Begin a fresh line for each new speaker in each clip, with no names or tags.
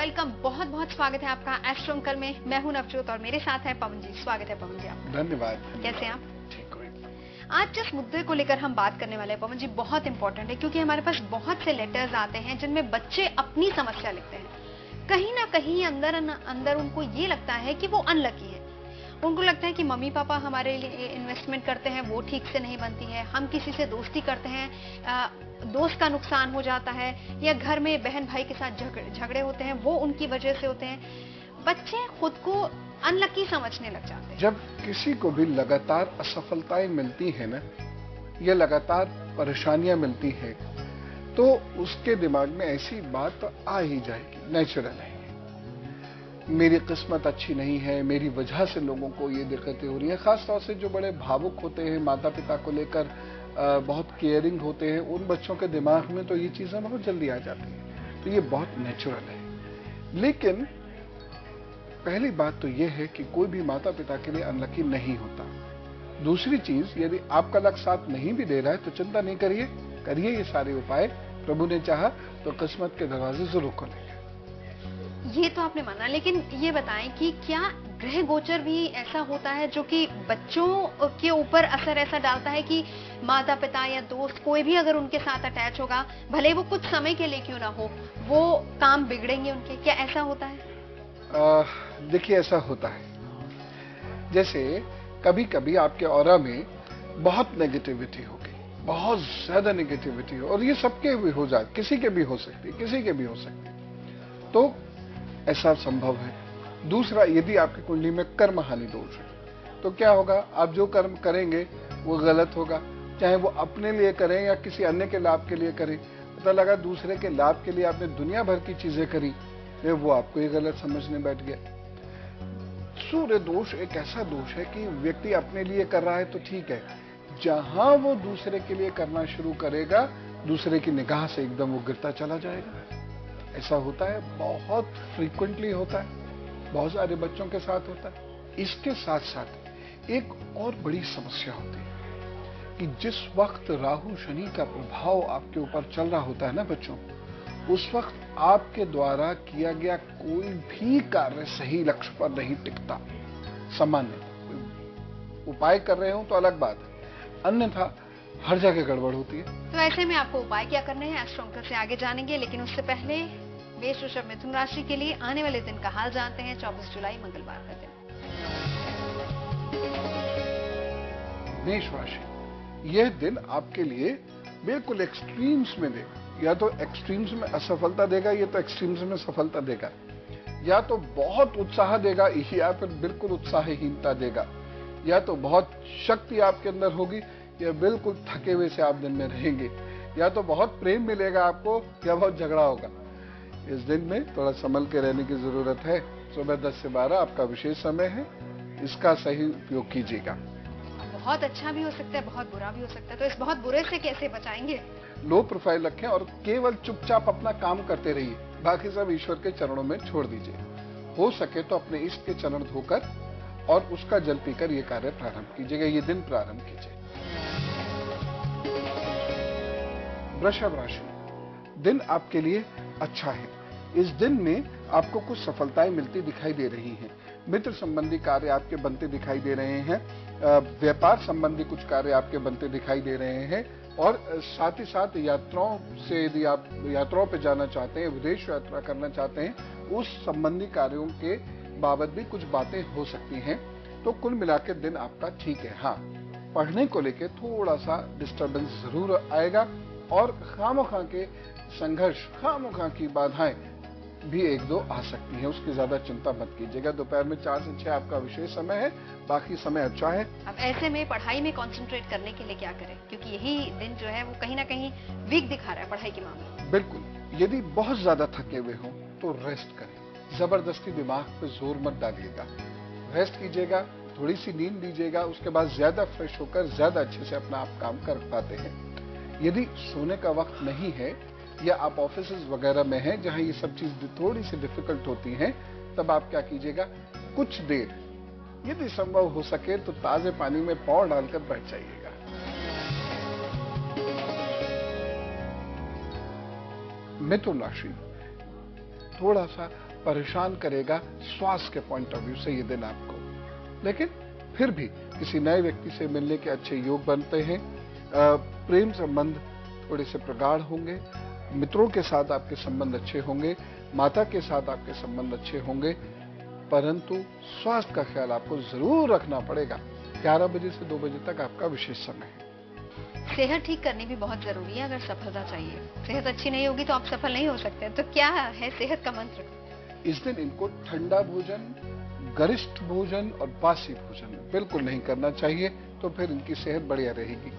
Welcome, बहुत बहुत स्वागत है आपका एस्ट्रो अंकल में। मैं हूं नवजोत और मेरे साथ है पवन जी। स्वागत है पवन जी आपका।
धन्यवाद।
कैसे हैं आप?
ठीक हूँ।
आज जिस मुद्दे को लेकर हम बात करने वाले हैं पवन जी, बहुत इंपॉर्टेंट है, क्योंकि हमारे पास बहुत से लेटर्स आते हैं जिनमें बच्चे अपनी समस्या लिखते हैं। कहीं ना कहीं अंदर अंदर उनको ये लगता है कि वो अनलकी है। उनको लगता है कि मम्मी पापा हमारे लिए इन्वेस्टमेंट करते हैं वो ठीक से नहीं बनती है, हम किसी से दोस्ती करते हैं, दोस्त का नुकसान हो जाता है, या घर में बहन भाई के साथ झगड़े होते हैं वो उनकी वजह से होते हैं। बच्चे खुद को अनलकी समझने लग जाते हैं।
जब किसी को भी लगातार असफलताएं मिलती है ना, या लगातार परेशानियां मिलती है, तो उसके दिमाग में ऐसी बात तो आ ही जाएगी, नेचुरल है। मेरी किस्मत अच्छी नहीं है, मेरी वजह से लोगों को ये दिक्कतें हो रही हैं। खासतौर से जो बड़े भावुक होते हैं, माता पिता को लेकर बहुत केयरिंग होते हैं, उन बच्चों के दिमाग में तो ये चीजें बहुत जल्दी आ जाती हैं। तो ये बहुत नेचुरल है। लेकिन पहली बात तो ये है कि कोई भी माता पिता के लिए अनलकी नहीं होता। दूसरी चीज, यदि आपका लक साथ नहीं भी दे रहा है तो चिंता नहीं करिए, करिए ये सारे उपाय। प्रभु ने चाहा तो किस्मत के दरवाजे जरूर खोलेंगे।
ये तो आपने माना, लेकिन ये बताएं कि क्या ग्रह गोचर भी ऐसा होता है जो कि बच्चों के ऊपर असर ऐसा डालता है कि माता पिता या दोस्त कोई भी अगर उनके साथ अटैच होगा, भले वो कुछ समय के लिए क्यों ना हो, वो काम बिगड़ेंगे उनके? क्या ऐसा होता है?
देखिए, ऐसा होता है। जैसे कभी कभी आपके ऑरा में बहुत नेगेटिविटी होगी, बहुत ज्यादा नेगेटिविटी हो, और ये सबके भी हो जाए, किसी के भी हो सकती है, किसी के भी हो सकती है, तो ऐसा संभव है। दूसरा, यदि आपकी कुंडली में कर्म हानि दोष है तो क्या होगा, आप जो कर्म करेंगे वो गलत होगा, चाहे वो अपने लिए करें या किसी अन्य के लाभ के लिए करें। पता लगा दूसरे के लाभ के लिए आपने दुनिया भर की चीजें करी, वो आपको ये गलत समझने बैठ गया। सूर्य दोष एक ऐसा दोष है कि व्यक्ति अपने लिए कर रहा है तो ठीक है, जहां वो दूसरे के लिए करना शुरू करेगा, दूसरे की निगाह से एकदम वो गिरता चला जाएगा। ऐसा होता है, बहुत फ्रीक्वेंटली होता है, बहुत सारे बच्चों के साथ होता है। इसके साथ साथ एक और बड़ी समस्या होती है कि जिस वक्त राहु शनि का प्रभाव आपके ऊपर चल रहा होता है ना बच्चों, उस वक्त आपके द्वारा किया गया कोई भी कार्य सही लक्ष्य पर नहीं टिकता। सामान्य उपाय कर रहे हो तो अलग बात है, अन्यथा हर जगह गड़बड़ होती है।
तो ऐसे में आपको उपाय क्या करने हैं, एस्ट्रो अंकल से आगे जानेंगे, लेकिन उससे पहले मेष वृषभ मिथुन राशि के लिए आने वाले दिन का हाल जानते हैं। 24 जुलाई मंगलवार का दिन।
मेष राशि, यह दिन आपके लिए बिल्कुल एक्सट्रीम्स में देगा। या तो एक्सट्रीम्स में असफलता देगा, या तो एक्सट्रीम्स में सफलता देगा, या तो बहुत उत्साह देगा या फिर बिल्कुल उत्साहहीनता देगा, या तो बहुत शक्ति आपके अंदर होगी या बिल्कुल थके हुए से आप दिन में रहेंगे, या तो बहुत प्रेम मिलेगा आपको या बहुत झगड़ा होगा। इस दिन में थोड़ा संभल के रहने की जरूरत है। सुबह 10 से 12 आपका विशेष समय है, इसका सही उपयोग कीजिएगा।
बहुत अच्छा भी हो सकता है, बहुत बुरा भी हो सकता है, तो इस बहुत बुरे से कैसे बचाएंगे?
लो प्रोफाइल रखें और केवल चुपचाप अपना काम करते रहिए, बाकी सब ईश्वर के चरणों में छोड़ दीजिए। हो सके तो अपने इष्ट के चरण धोकर और उसका जल पीकर ये कार्य प्रारंभ कीजिएगा, ये दिन प्रारंभ कीजिए। वृषभ राशि, दिन आपके लिए अच्छा है। इस दिन में आपको कुछ सफलताएं मिलती दिखाई दे रही हैं। मित्र संबंधी कार्य आपके बनते दिखाई दे रहे हैं, व्यापार संबंधी कुछ कार्य आपके बनते दिखाई दे रहे हैं, और साथ ही साथ यात्राओं से, यदि आप यात्राओं पे जाना चाहते हैं, विदेश यात्रा करना चाहते हैं, उस संबंधी कार्यों के बाबत भी कुछ बातें हो सकती हैं। तो कुल मिलाकर दिन आपका ठीक है। हाँ, पढ़ने को लेकर थोड़ा सा डिस्टर्बेंस जरूर आएगा, और खामोखा के संघर्ष, खामोखा की बाधाएं भी एक दो आ सकती हैं, उसकी ज्यादा चिंता मत कीजिएगा। दोपहर में 4 से 6 आपका विशेष समय है, बाकी समय अच्छा है।
अब ऐसे में पढ़ाई में कंसंट्रेट करने के लिए क्या करें, क्योंकि यही दिन जो है वो कहीं ना कहीं वीक दिखा रहा है पढ़ाई के मामले में।
बिल्कुल, यदि बहुत ज्यादा थके हुए हो तो रेस्ट करें, जबरदस्ती दिमाग पे जोर मत डालिएगा, रेस्ट कीजिएगा, थोड़ी सी नींद लीजिएगा, उसके बाद ज्यादा फ्रेश होकर ज्यादा अच्छे से अपना आप काम कर पाते हैं। यदि सोने का वक्त नहीं है, या आप ऑफिस वगैरह में हैं जहां ये सब चीज थोड़ी सी डिफिकल्ट होती हैं, तब आप क्या कीजिएगा, कुछ देर यदि संभव हो सके तो ताजे पानी में पांव डालकर बैठ जाइएगा। मिथुन राशि, थोड़ा सा परेशान करेगा स्वास्थ्य के पॉइंट ऑफ व्यू से ये दिन आपको। लेकिन फिर भी किसी नए व्यक्ति से मिलने के अच्छे योग बनते हैं। प्रेम संबंध थोड़े से प्रगाढ़ होंगे, मित्रों के साथ आपके संबंध अच्छे होंगे, माता के साथ आपके संबंध अच्छे होंगे, परंतु स्वास्थ्य का ख्याल आपको जरूर रखना पड़ेगा। 11 बजे से 2 बजे तक आपका विशेष समय है।
सेहत ठीक करनी भी बहुत जरूरी है अगर सफलता चाहिए। सेहत अच्छी नहीं होगी तो आप सफल नहीं हो सकते। तो क्या है सेहत का मंत्र?
इस दिन इनको ठंडा भोजन, गरिष्ठ भोजन और बासी भोजन बिल्कुल नहीं करना चाहिए, तो फिर इनकी सेहत बढ़िया रहेगी।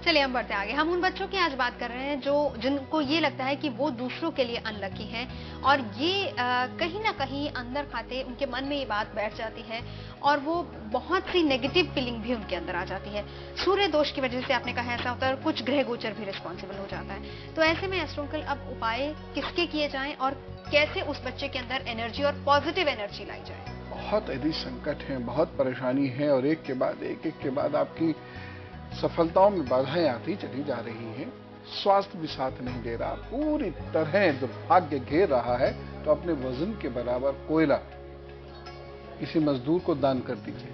चलिए हम बढ़ते आगे। हम उन बच्चों की आज बात कर रहे हैं जो जिनको ये लगता है कि वो दूसरों के लिए अनलकी हैं और ये कहीं ना कहीं अंदर खाते उनके मन में ये बात बैठ जाती है और वो बहुत सी नेगेटिव फीलिंग भी उनके अंदर आ जाती है। सूर्य दोष की वजह से आपने कहा ऐसा होता है और कुछ ग्रह गोचर भी रिस्पॉन्सिबल हो जाता है। तो ऐसे में एस्ट्रो अंकल अब उपाय किसके किए जाएं और कैसे उस बच्चे के अंदर एनर्जी और पॉजिटिव एनर्जी लाई जाए?
बहुत यदि संकट है, बहुत परेशानी है और एक के बाद आपकी सफलताओं में बाधाएं आती चली जा रही हैं, स्वास्थ्य भी साथ नहीं दे रहा, पूरी तरह दुर्भाग्य घेर रहा है, तो अपने वजन के बराबर कोयला किसी मजदूर को दान कर दीजिए।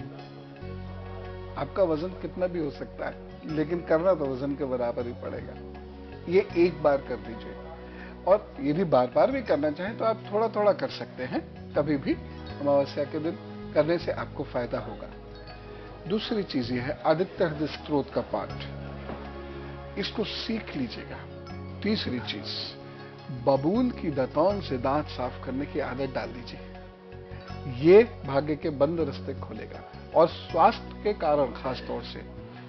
आपका वजन कितना भी हो सकता है, लेकिन करना तो वजन के बराबर ही पड़ेगा। ये एक बार कर दीजिए और ये भी बार बार भी करना चाहें तो आप थोड़ा थोड़ा कर सकते हैं। कभी भी अमावस्या के दिन करने से आपको फायदा होगा। दूसरी चीज ये है आदित्य हृदय स्त्रोत का पाठ, इसको सीख लीजिएगा। तीसरी चीज, बबूल की दातौन से दांत साफ करने की आदत डाल दीजिए। ये भाग्य के बंद रास्ते खोलेगा और स्वास्थ्य के कारण खास तौर से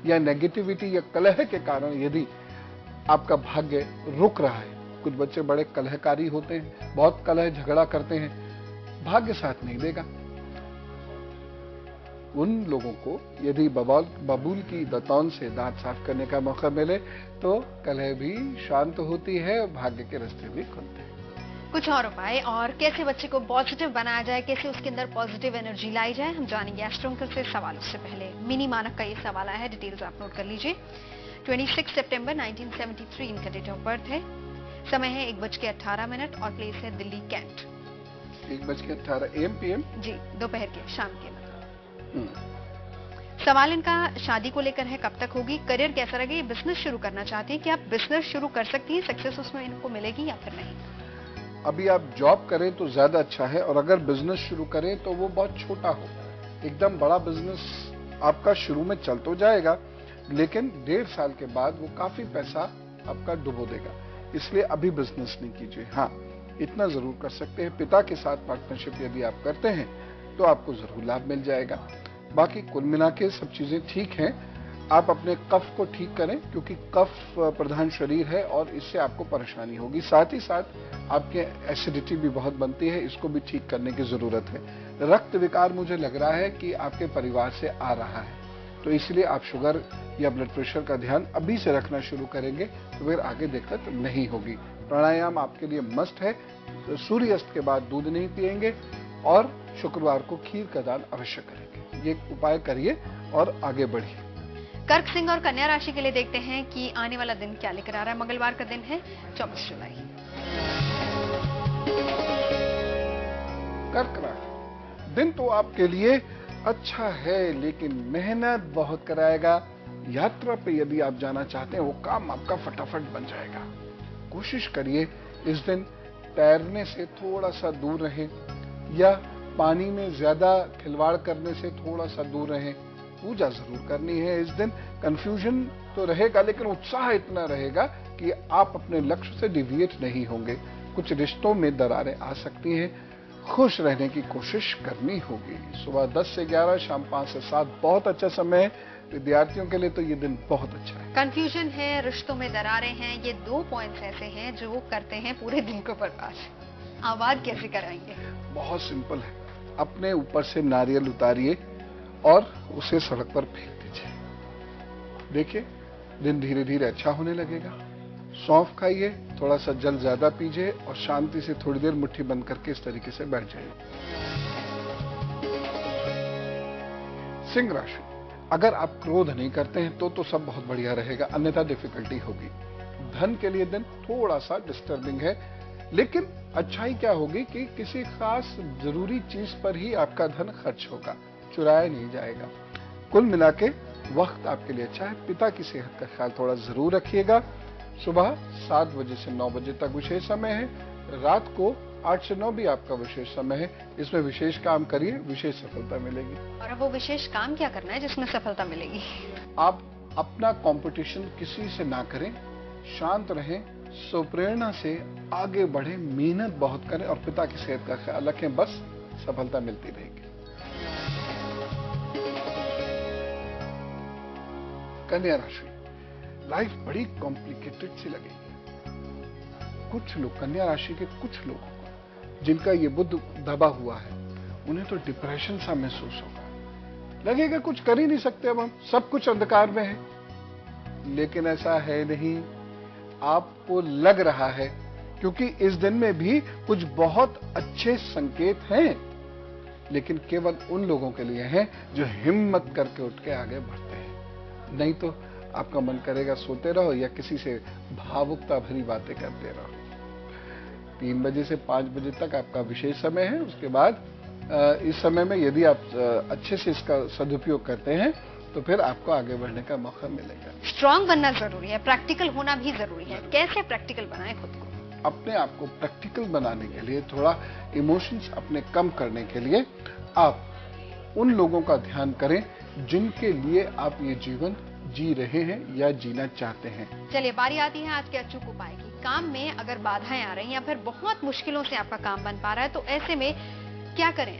या नेगेटिविटी या कलह के कारण यदि आपका भाग्य रुक रहा है, कुछ बच्चे बड़े कलहकारी होते हैं, बहुत कलह झगड़ा करते हैं, भाग्य साथ नहीं देगा। उन लोगों को यदि बबूल की दातौन से दांत साफ करने का मौका मिले तो कलह भी शांत होती है, भाग्य के रास्ते भी खुलते हैं।
कुछ और उपाय और कैसे बच्चे को पॉजिटिव बनाया जाए, कैसे उसके अंदर पॉजिटिव एनर्जी लाई जाए, हम जानेंगे एस्ट्रो अंकल से। सवाल उससे पहले मिनी मानक का ये सवाल आया है, डिटेल्स आप नोट कर लीजिए। 26 सितंबर 1973 इनका डेट ऑफ बर्थ है। समय है 1:18 और प्लेस है दिल्ली कैंट।
1:18 AM PM
जी, दोपहर के, शाम के। सवाल इनका शादी को लेकर है, कब तक होगी, करियर कैसा रहेगा, ये बिजनेस शुरू करना चाहते हैं कि आप बिजनेस शुरू कर सकती हैं, सक्सेस उसमें इनको मिलेगी या फिर नहीं?
अभी आप जॉब करें तो ज्यादा अच्छा है और अगर बिजनेस शुरू करें तो वो बहुत छोटा हो। एकदम बड़ा बिजनेस आपका शुरू में चल तो जाएगा, लेकिन 1.5 साल के बाद वो काफी पैसा आपका डुबो देगा, इसलिए अभी बिजनेस नहीं कीजिए। हाँ, इतना जरूर कर सकते हैं, पिता के साथ पार्टनरशिप यदि आप करते हैं तो आपको जरूर लाभ मिल जाएगा। बाकी कुल मिला के सब चीजें ठीक हैं। आप अपने कफ को ठीक करें क्योंकि कफ प्रधान शरीर है और इससे आपको परेशानी होगी। साथ ही साथ आपके एसिडिटी भी बहुत बनती है, इसको भी ठीक करने की जरूरत है। रक्त विकार मुझे लग रहा है कि आपके परिवार से आ रहा है, तो इसलिए आप शुगर या ब्लड प्रेशर का ध्यान अभी से रखना शुरू करेंगे तो फिर आगे दिक्कत नहीं होगी। प्राणायाम आपके लिए मस्ट है। तो सूर्यास्त के बाद दूध नहीं पिएंगे और शुक्रवार को खीर का दान अवश्य करेंगे। ये उपाय करिए और आगे बढ़िए।
कर्क, सिंह और कन्या राशि के लिए देखते हैं कि आने वाला दिन क्या लेकर आ रहा है। मंगलवार का दिन है 24 जुलाई।
कर्क राशि, दिन तो आपके लिए अच्छा है लेकिन मेहनत बहुत कराएगा। यात्रा पे यदि आप जाना चाहते हैं वो काम आपका फटाफट बन जाएगा। कोशिश करिए इस दिन तैरने से थोड़ा सा दूर रहें या पानी में ज्यादा खिलवाड़ करने से थोड़ा सा दूर रहें। पूजा जरूर करनी है इस दिन। कंफ्यूजन तो रहेगा लेकिन उत्साह इतना रहेगा कि आप अपने लक्ष्य से डिविएट नहीं होंगे। कुछ रिश्तों में दरारें आ सकती हैं, खुश रहने की कोशिश करनी होगी। सुबह 10 से 11, शाम 5 से 7 बहुत अच्छा समय है। विद्यार्थियों के लिए तो ये दिन बहुत अच्छा है।
कंफ्यूजन है, रिश्तों में दरारें हैं, ये 2 पॉइंट्स ऐसे हैं जो वो करते हैं पूरे दिन को बर्बाद। आबाद कैसे कराएंगे?
बहुत सिंपल है, अपने ऊपर से नारियल उतारिए और उसे सड़क पर फेंक दीजिए। देखिए दिन धीरे धीरे अच्छा होने लगेगा। सौंफ खाइए, थोड़ा सा जल ज्यादा पीजिए और शांति से थोड़ी देर मुट्ठी बंद करके इस तरीके से बैठ जाइए। सिंह राशि, अगर आप क्रोध नहीं करते हैं तो सब बहुत बढ़िया रहेगा, अन्यथा डिफिकल्टी होगी। धन के लिए दिन थोड़ा सा डिस्टर्बिंग है, लेकिन अच्छाई क्या होगी कि किसी खास जरूरी चीज पर ही आपका धन खर्च होगा, चुराया नहीं जाएगा। कुल मिला के वक्त आपके लिए अच्छा है। पिता की सेहत का ख्याल थोड़ा जरूर रखिएगा। सुबह 7 बजे से 9 बजे तक विशेष समय है, रात को 8 से 9 भी आपका विशेष समय है। इसमें विशेष काम करिए, विशेष सफलता मिलेगी।
और अब वो विशेष काम क्या करना है जिसमें सफलता मिलेगी?
आप अपना कंपटीशन किसी से ना करें, शांत रहें, स्वप्रेरणा से आगे बढ़ें, मेहनत बहुत करें और पिता की सेहत का ख्याल रखें, बस सफलता मिलती रहेगी। कन्या राशि, लाइफ बड़ी कॉम्प्लिकेटेड सी लगेगी। कुछ लोग, कन्या राशि के कुछ लोगों को जिनका ये बुध दबा हुआ है, उन्हें तो डिप्रेशन सा महसूस होगा। लगेगा कुछ कर ही नहीं सकते, अब हम सब कुछ अंधकार में है। लेकिन ऐसा है नहीं, आपको लग रहा है, क्योंकि इस दिन में भी कुछ बहुत अच्छे संकेत हैं, लेकिन केवल उन लोगों के लिए हैं जो हिम्मत करके उठ के आगे बढ़ते हैं। नहीं तो आपका मन करेगा सोते रहो या किसी से भावुकता भरी बातें करते रहो। 3 बजे से 5 बजे तक आपका विशेष समय है। उसके बाद इस समय में यदि आप अच्छे से इसका सदुपयोग करते हैं तो फिर आपको आगे बढ़ने का मौका मिलेगा।
स्ट्रांग बनना जरूरी है, प्रैक्टिकल होना भी जरूरी है। कैसे प्रैक्टिकल बनाएं खुद को?
अपने आप को प्रैक्टिकल बनाने के लिए, थोड़ा इमोशंस अपने कम करने के लिए आप उन लोगों का ध्यान करें जिनके लिए आप ये जीवन जी रहे हैं या जीना चाहते हैं।
चलिए, बारी आती है आज के अचूक उपाय की। काम में अगर बाधाएं आ रही हैं या फिर बहुत मुश्किलों से आपका काम बन पा रहा है, तो ऐसे में क्या करें?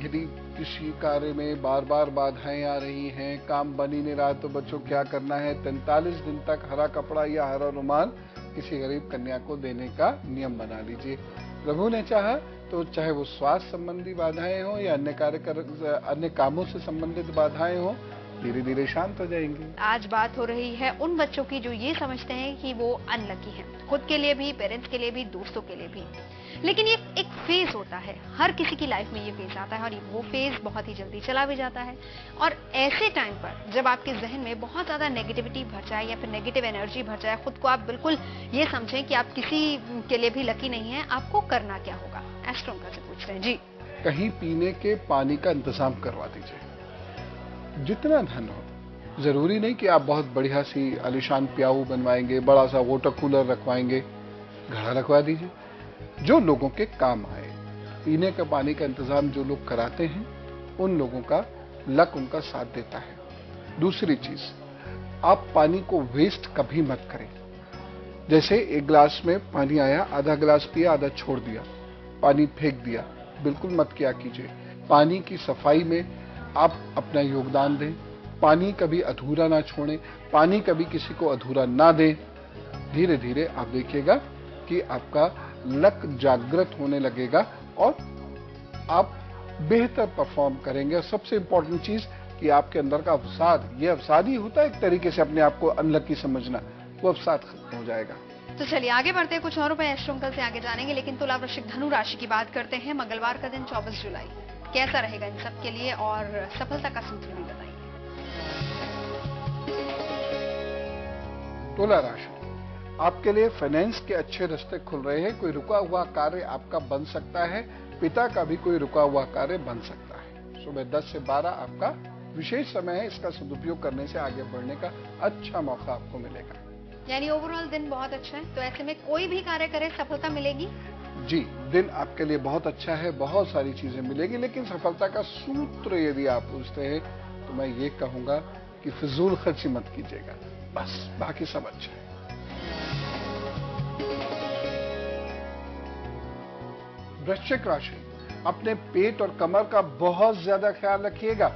यदि किसी कार्य में बार बार बाधाएं आ रही हैं, काम बन ही नहीं रहा, तो बच्चों क्या करना है? 43 दिन तक हरा कपड़ा या हरा रुमाल किसी गरीब कन्या को देने का नियम बना लीजिए। प्रभु ने चाहा तो चाहे वो स्वास्थ्य संबंधी बाधाएं हो या अन्य कामों से संबंधित बाधाएं हो, धीरे धीरे शांत हो जाएंगी।
आज बात हो रही है उन बच्चों की जो ये समझते हैं कि वो अनलकी हैं, खुद के लिए भी, पेरेंट्स के लिए भी, दोस्तों के लिए भी। लेकिन ये एक फेज होता है, हर किसी की लाइफ में ये फेज आता है और वो फेज बहुत ही जल्दी चला भी जाता है। और ऐसे टाइम पर जब आपके जहन में बहुत ज्यादा नेगेटिविटी भर जाए या फिर नेगेटिव एनर्जी भर जाए, खुद को आप बिल्कुल ये समझें कि आप किसी के लिए भी लकी नहीं है, आपको करना क्या होगा? एस्ट्रो अंकल से पूछते हैं जी।
कहीं पीने के पानी का इंतजाम करवा दीजिए। जितना धन हो, जरूरी नहीं कि आप बहुत बढ़िया सी आलीशान प्याऊ बनवाएंगे, बड़ा सा वाटर कूलर रखवाएंगे, घड़ा रखवा दीजिए जो लोगों के काम आए। पीने का पानी का इंतजाम जो लोग कराते हैं, उन लोगों का लक उनका साथ देता है। दूसरी चीज, आप पानी को वेस्ट कभी मत करें। जैसे एक गिलास में पानी आया, आधा गिलास पिया, आधा छोड़ दिया, पानी फेंक दिया, बिल्कुल मत किया कीजिए। पानी की सफाई में आप अपना योगदान दें। पानी कभी अधूरा ना छोड़ें, पानी कभी किसी को अधूरा ना दें। धीरे धीरे आप देखिएगा कि आपका लक जागृत होने लगेगा और आप बेहतर परफॉर्म करेंगे। और सबसे इंपॉर्टेंट चीज कि आपके अंदर का अवसाद, ये अवसाद ही होता है एक तरीके से अपने आप को अनलकी समझना, वो अवसाद खत्म हो जाएगा।
तो चलिए आगे बढ़ते हैं, कुछ और उपाय एस्ट्रो अंकल से आगे जानेंगे। लेकिन तुला वृश्चिक धनु राशि की बात करते हैं। मंगलवार का दिन 24 जुलाई कैसा रहेगा इन सब के लिए, और सफलता का सूत्र भी बताइए।
तुला राशि, आपके लिए फाइनेंस के अच्छे रास्ते खुल रहे हैं। कोई रुका हुआ कार्य आपका बन सकता है, पिता का भी कोई रुका हुआ कार्य बन सकता है। सुबह 10 से 12 आपका विशेष समय है, इसका सदुपयोग करने से आगे बढ़ने का अच्छा मौका आपको मिलेगा।
यानी ओवरऑल दिन बहुत अच्छा है, तो ऐसे में कोई भी कार्य करे सफलता मिलेगी?
जी, दिन आपके लिए बहुत अच्छा है, बहुत सारी चीजें मिलेगी। लेकिन सफलता का सूत्र यदि आप पूछते हैं तो मैं ये कहूंगा कि फिजूल खर्ची मत कीजिएगा, बस बाकी सब अच्छा है। वृश्चिक राशि, अपने पेट और कमर का बहुत ज्यादा ख्याल रखिएगा।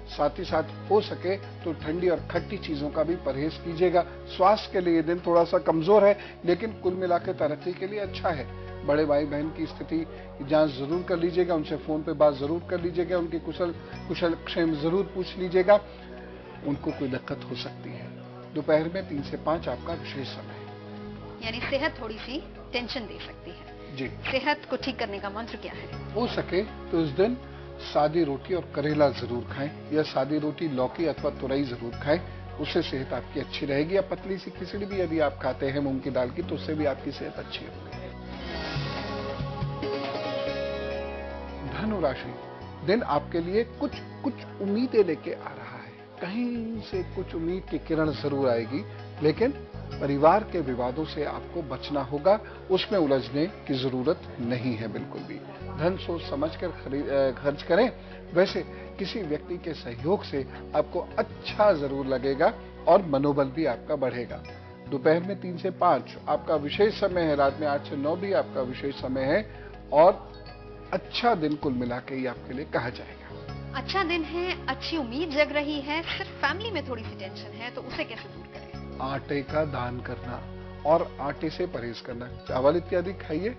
साथ ही साथ हो सके तो ठंडी और खट्टी चीजों का भी परहेज कीजिएगा। स्वास्थ्य के लिए ये दिन थोड़ा सा कमजोर है, लेकिन कुल मिलाकर तरक्की के लिए अच्छा है। बड़े भाई बहन की स्थिति की जांच जरूर कर लीजिएगा, उनसे फोन पे बात जरूर कर लीजिएगा, उनकी कुशल क्षेम जरूर पूछ लीजिएगा। उनको कोई दिक्कत हो सकती है। दोपहर में 3 से 5 आपका विशेष समय है।
यानी सेहत थोड़ी सी टेंशन दे सकती है
जी।
सेहत को ठीक करने का मंत्र क्या है?
हो सके तो इस दिन सादी रोटी और करेला जरूर खाएं, या सादी रोटी लौकी अथवा तुरई जरूर खाएं, उससे सेहत आपकी अच्छी रहेगी। या पतली सी खिचड़ी भी यदि आप खाते हैं मूंग की दाल की, तो उससे भी आपकी सेहत अच्छी होगी। धनु राशि, दिन आपके लिए कुछ कुछ उम्मीदें लेके आ रहा है। कहीं से कुछ उम्मीद की किरण जरूर आएगी, लेकिन परिवार के विवादों से आपको बचना होगा, उसमें उलझने की जरूरत नहीं है बिल्कुल भी। धन सोच समझकर खर्च करें। वैसे किसी व्यक्ति के सहयोग से आपको अच्छा जरूर लगेगा और मनोबल भी आपका बढ़ेगा। दोपहर में 3 से 5 आपका विशेष समय है, रात में 8 से 9 भी आपका विशेष समय है और अच्छा दिन कुल मिला के ही आपके लिए कहा जाएगा।
अच्छा दिन है, अच्छी उम्मीद जग रही है, सिर्फ फैमिली में थोड़ी सी टेंशन है, तो उसे कैसे दूर करें?
आटे का दान करना और आटे से परहेज करना। चावल इत्यादि खाइए,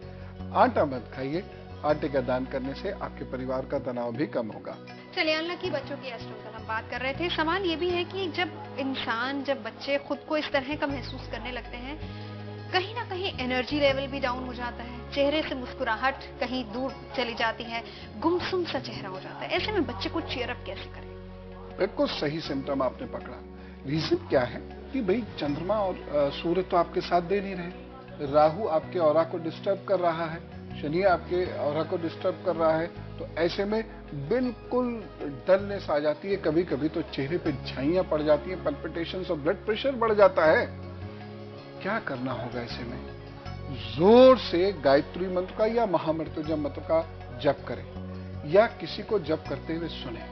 आटा मत खाइए। आटे का दान करने से आपके परिवार का तनाव भी कम होगा।
चलिए अनलकी बच्चों की एस्ट्रोलॉजी हम बात कर रहे थे। सवाल ये भी है कि जब बच्चे खुद को इस तरह का महसूस करने लगते हैं, कहीं ना कहीं एनर्जी लेवल भी डाउन हो जाता है, चेहरे से मुस्कुराहट कहीं दूर चली जाती है, गुमसुम सा चेहरा हो जाता है। ऐसे में बच्चे को चीयर अप कैसे करें?
बिल्कुल सही सिम्टम आपने पकड़ा। रीजन क्या है कि भाई चंद्रमा और सूर्य तो आपके साथ दे नहीं रहे, राहु आपके ऑरा को डिस्टर्ब कर रहा है, शनि आपके ऑरा को डिस्टर्ब कर रहा है। तो ऐसे में बिल्कुल डलनेस आ जाती है, कभी कभी तो चेहरे पे झाइयां पड़ जाती हैं, पल्पिटेशंस और ब्लड प्रेशर बढ़ जाता है। क्या करना होगा ऐसे में? जोर से गायत्री मंत्र का या महामृत्युंजय मंत्र का जप करें या किसी को जप करते हुए सुने।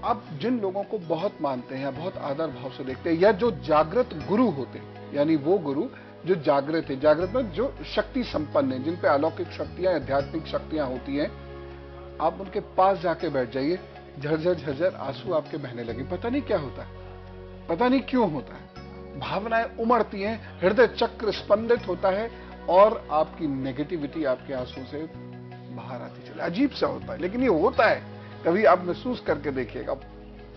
आप जिन लोगों को बहुत मानते हैं, बहुत आदर भाव से देखते हैं, या जो जागृत गुरु होते हैं, यानी वो गुरु जो जागृत है, जागृत में जो शक्ति संपन्न है, जिन पे अलौकिक शक्तियां, आध्यात्मिक शक्तियां होती हैं, आप उनके पास जाके बैठ जाइए। झरझर झरझर आंसू आपके बहने लगे। पता नहीं क्या होता है, पता नहीं क्यों होता है, भावनाएं उमड़ती हैं, हृदय चक्र स्पंदित होता है और आपकी नेगेटिविटी आपके आंसू से बाहर आती चले। अजीब सा होता है, लेकिन ये होता है। कभी आप महसूस करके देखिएगा,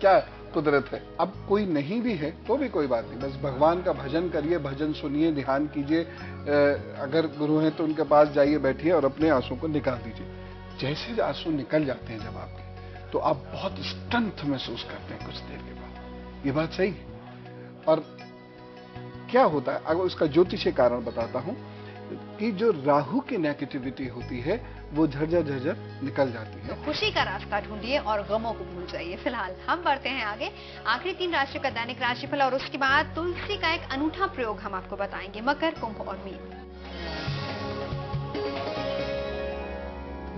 क्या कुदरत है। अब कोई नहीं भी है तो भी कोई बात नहीं, बस भगवान का भजन करिए, भजन सुनिए, ध्यान कीजिए। अगर गुरु हैं तो उनके पास जाइए, बैठिए और अपने आंसू को निकाल दीजिए। जैसे आंसू निकल जाते हैं जब आपके, तो आप बहुत स्ट्रेंथ महसूस करते हैं कुछ देर के बाद। ये बात सही है। और क्या होता है, अगर उसका ज्योतिषीय कारण बताता हूं कि जो राहु की नेगेटिविटी होती है वो झरझर झरझर निकल जाती है।
तो खुशी का रास्ता ढूंढिए और गमों को भूल जाइए। फिलहाल हम बढ़ते हैं आगे। आखिरी 3 राशियों का दैनिक राशिफल और उसके बाद तुलसी का एक अनूठा प्रयोग हम आपको बताएंगे। मकर, कुंभ और मीन।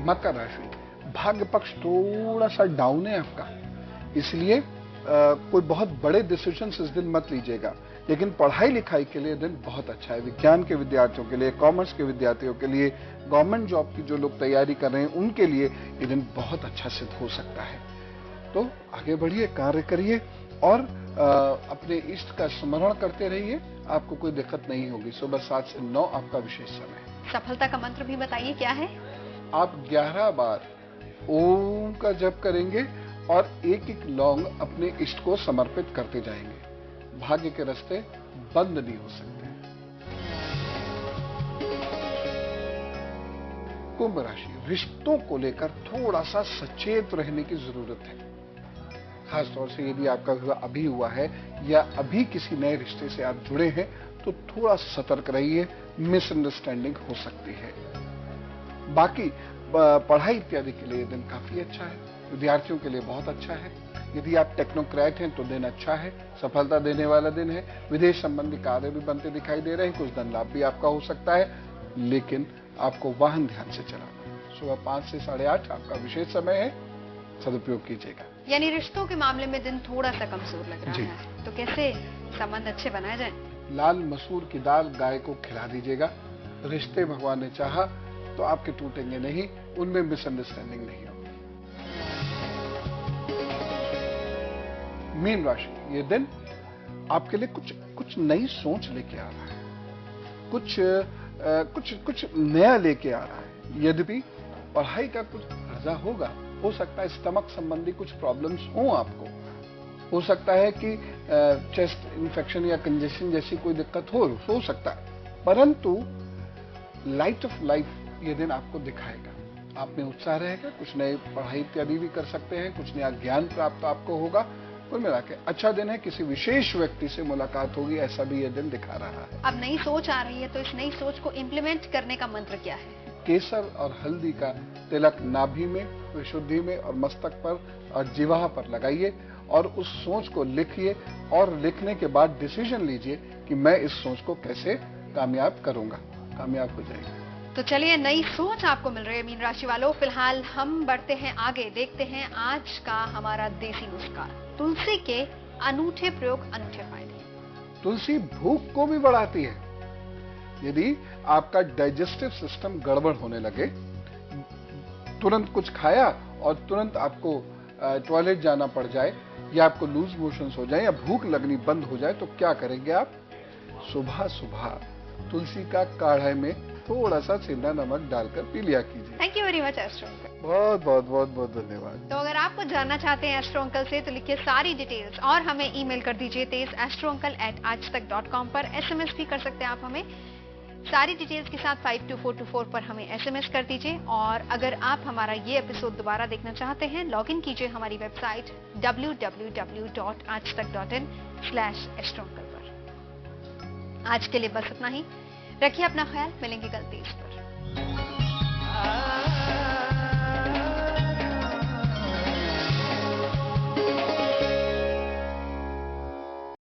मकर राशि, भाग्य पक्ष थोड़ा सा डाउन है आपका, इसलिए कोई बहुत बड़े डिसीजंस इस दिन मत लीजिएगा। लेकिन पढ़ाई लिखाई के लिए दिन बहुत अच्छा है। विज्ञान के विद्यार्थियों के लिए, कॉमर्स के विद्यार्थियों के लिए, गवर्नमेंट जॉब की जो लोग तैयारी कर रहे हैं उनके लिए ये दिन बहुत अच्छा सिद्ध हो सकता है। तो आगे बढ़िए, कार्य करिए और अपने इष्ट का स्मरण करते रहिए, आपको कोई दिक्कत नहीं होगी। सुबह 7 से 9 आपका विशेष समय है।
सफलता का मंत्र भी बताइए, क्या है?
आप 11 बार ओम का जप करेंगे और एक लौंग अपने इष्ट को समर्पित करते जाएंगे। भाग्य के रास्ते बंद नहीं हो सकते। कुंभ राशि, रिश्तों को लेकर थोड़ा सा सचेत रहने की जरूरत है। खासतौर से यदि आपका विवाह अभी हुआ है या अभी किसी नए रिश्ते से आप जुड़े हैं तो थोड़ा सतर्क रहिए, मिसअंडरस्टैंडिंग हो सकती है। बाकी पढ़ाई इत्यादि के लिए दिन काफी अच्छा है, विद्यार्थियों के लिए बहुत अच्छा है। यदि आप टेक्नोक्रेट हैं तो दिन अच्छा है, सफलता देने वाला दिन है। विदेश संबंधी कार्य भी बनते दिखाई दे रहे हैं, कुछ धन लाभ भी आपका हो सकता है, लेकिन आपको वाहन ध्यान से चलाना। सुबह 5 से 8:30 आपका विशेष समय है, सदुपयोग कीजिएगा।
यानी रिश्तों के मामले में दिन थोड़ा सा कमजोर लग रहा है, तो कैसे संबंध अच्छे बनाए जाएं?
लाल मसूर की दाल गाय को खिला दीजिएगा। रिश्ते भगवान ने चाहा तो आपके टूटेंगे नहीं, उनमें मिसअंडरस्टैंडिंग नहीं होगी। मीन राशि, ये दिन आपके लिए कुछ नई सोच लेके आ रहा है, कुछ नया लेके आ रहा है। यद्यपि पढ़ाई का कुछ खर्चा होगा, हो सकता है स्टमक संबंधी कुछ प्रॉब्लम्स हो आपको, हो सकता है कि चेस्ट इन्फेक्शन या कंजेशन जैसी कोई दिक्कत हो सकता है, परंतु लाइट ऑफ लाइफ ये दिन आपको दिखाएगा। आप में उत्साह रहेगा, कुछ नए पढ़ाई इत्यादि भी कर सकते हैं, कुछ नया ज्ञान प्राप्त आपको होगा। कुल मिला के अच्छा दिन है। किसी विशेष व्यक्ति से मुलाकात होगी, ऐसा भी यह दिन दिखा रहा है।
अब नई सोच आ रही है, तो इस नई सोच को इम्प्लीमेंट करने का मंत्र क्या है?
केसर और हल्दी का तिलक नाभि में, विशुद्धि में और मस्तक पर और जिह्वा पर लगाइए और उस सोच को लिखिए और लिखने के बाद डिसीजन लीजिए कि मैं इस सोच को कैसे कामयाब करूंगा। कामयाब हो जाएगी।
तो चलिए, नई सोच आपको मिल रही है मीन राशि वालों। फिलहाल हम बढ़ते हैं आगे, देखते हैं आज का हमारा देसी नुस्खा, तुलसी के अनूठे प्रयोग, अनूठे फायदे।
तुलसी भूख को भी बढ़ाती है। यदि आपका डाइजेस्टिव सिस्टम गड़बड़ होने लगे, तुरंत कुछ खाया और तुरंत आपको टॉयलेट जाना पड़ जाए या आपको लूज मोशंस हो जाए या भूख लगनी बंद हो जाए, तो क्या करेंगे आप? सुबह सुबह तुलसी का काढ़े में थोड़ा सा सेंधा नमक डालकर पी लिया कीजिए।
Thank you very much astro uncle.
बहुत बहुत बहुत बहुत धन्यवाद।
तो अगर आप कुछ जानना चाहते हैं एस्ट्रो अंकल से तो लिखिए सारी डिटेल्स और हमें ईमेल कर दीजिए tejastruncle@aajtak.com पर। एसएमएस भी कर सकते हैं आप हमें सारी डिटेल्स के साथ 52424 पर हमें एसएमएस कर दीजिए। और अगर आप हमारा ये एपिसोड दोबारा देखना चाहते हैं, लॉग इन कीजिए हमारी वेबसाइट www.aajtak.in/astrouncle पर। आज के लिए बस इतना ही। रखिए अपना ख्याल, मिलेंगे कल 23 पर।